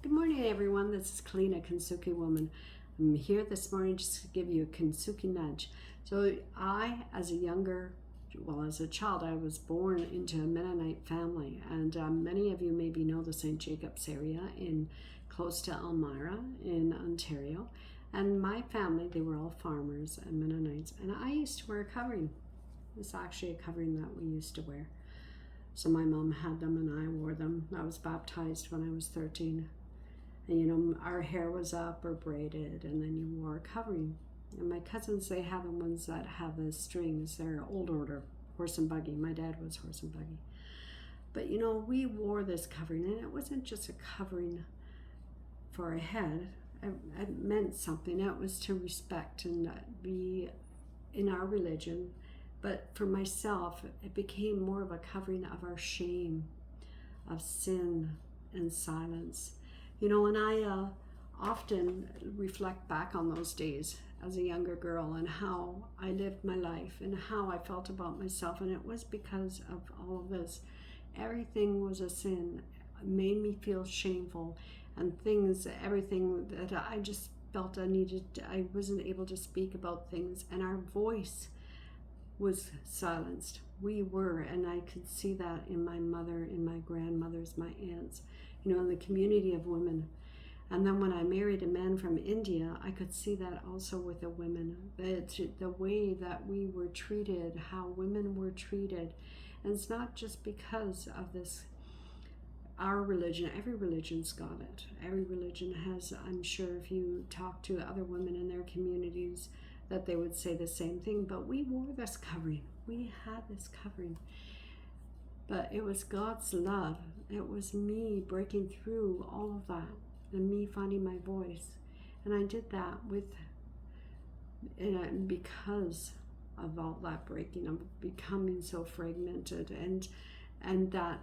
Good morning, everyone. This is Kalina, Kintsugi Woman. I'm here this morning just to give you a Kintsugi nudge. So as a child, I was born into a Mennonite family, and many of you maybe know the St. Jacobs area in close to Elmira in Ontario. And my family, they were all farmers and Mennonites, and I used to wear a covering. It's actually a covering that we used to wear. So my mom had them and I wore them. I was baptized when I was 13. And our hair was up or braided, and then you wore a covering. And my cousins, they have the ones that have the strings. They're old order, horse and buggy. My dad was horse and buggy. But we wore this covering, and it wasn't just a covering for a head. It meant something. It was to respect and be in our religion. But for myself, it became more of a covering of our shame, of sin and silence. And I often reflect back on those days as a younger girl and how I lived my life and how I felt about myself. And it was because of all of this. Everything was a sin. It made me feel shameful and everything that I just felt I wasn't able to speak about things. And our voice was silenced. We were, and I could see that in my mother, in my grandmothers, my aunts, in the community of women. And then when I married a man from India, I could see that also with the women, the way that we were treated, how women were treated. And it's not just because of this, our religion, every religion's got it. Every religion has, I'm sure if you talk to other women in their communities, that they would say the same thing. But we wore this covering. We had this covering. But it was God's love. It was me breaking through all of that and me finding my voice. And I did that because of all that breaking, of becoming so fragmented. And that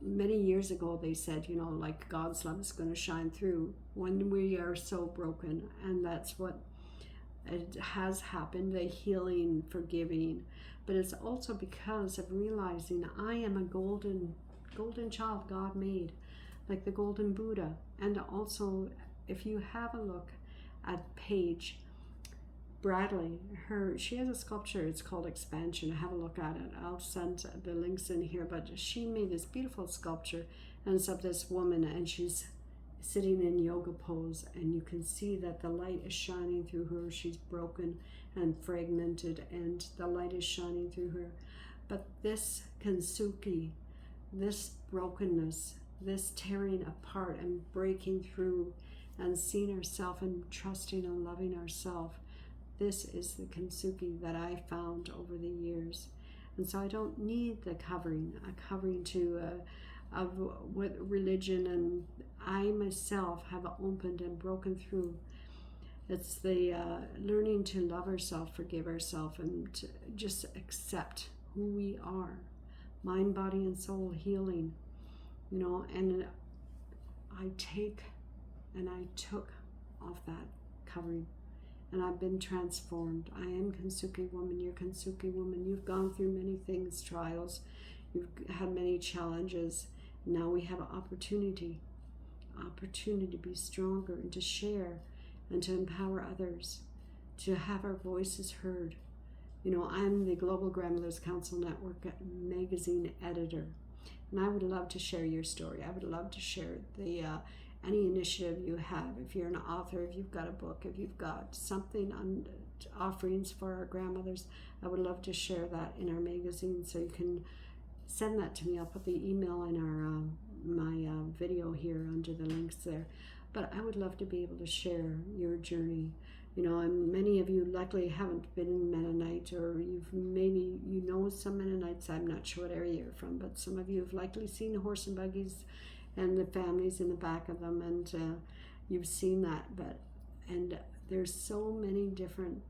many years ago they said, like God's love is going to shine through when we are so broken. And that's what it has happened, the healing, forgiving. But it's also because of realizing I am a golden child God made, like the golden Buddha. And also, if you have a look at Paige Bradley, she has a sculpture, it's called Expansion. Have a look at it. I'll send the links in here. But she made this beautiful sculpture, and it's of this woman, and she's sitting in yoga pose, and you can see that the light is shining through her. She's broken and fragmented, and the light is shining through her. But this Kintsugi, this brokenness, this tearing apart and breaking through and seeing ourselves and trusting and loving ourselves, this is the Kintsugi that I found over the years. And so I don't need a covering of what religion, and I myself have opened and broken through. It's the learning to love ourselves, forgive ourselves, and to just accept who we are, mind, body, and soul healing. And I took off that covering, and I've been transformed. I am Kintsugi Woman. You're Kintsugi Woman. You've gone through many things, trials. You've had many challenges. Now we have an opportunity to be stronger and to share and to empower others, to have our voices heard. I'm the Global Grandmothers Council Network magazine editor, and I would love to share your story. I would love to share any initiative you have. If you're an author, if you've got a book, if you've got something on offerings for our grandmothers, I would love to share that in our magazine. So you can send that to me. I'll put the email in my video here under the links there. But I would love to be able to share your journey. And many of you likely haven't been in Mennonite, or maybe some Mennonites. I'm not sure what area you're from, but some of you have likely seen horse and buggies and the families in the back of them, and you've seen that. And there's so many different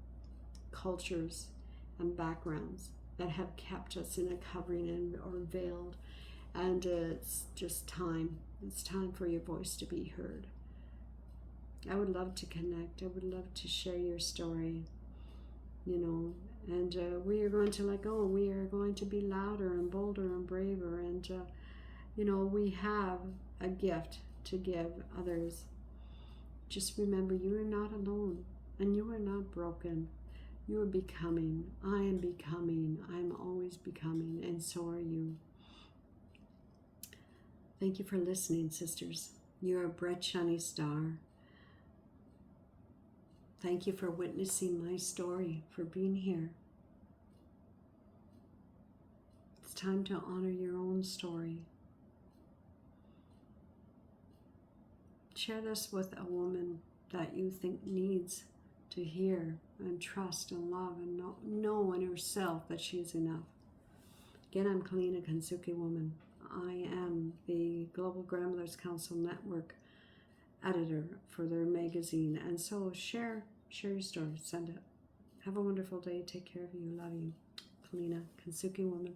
cultures and backgrounds that have kept us in a covering or veiled, and it's just time. It's time for your voice to be heard. I would love to connect. I would love to share your story, and we are going to let go. We are going to be louder and bolder and braver, and we have a gift to give others. Just remember, you are not alone, and you are not broken. You are becoming. I am becoming. I am always becoming, and so are you. Thank you for listening, sisters. You are a bright, shiny star. Thank you for witnessing my story, for being here. It's time to honor your own story. Share this with a woman that you think needs to hear and trust and love and know in herself that she is enough. Again, I'm Kintsugi Woman. I am the Global Grandmothers Council Network editor for their magazine. And so share your story. Send it. Have a wonderful day. Take care of you. Love you. Kintsugi Woman.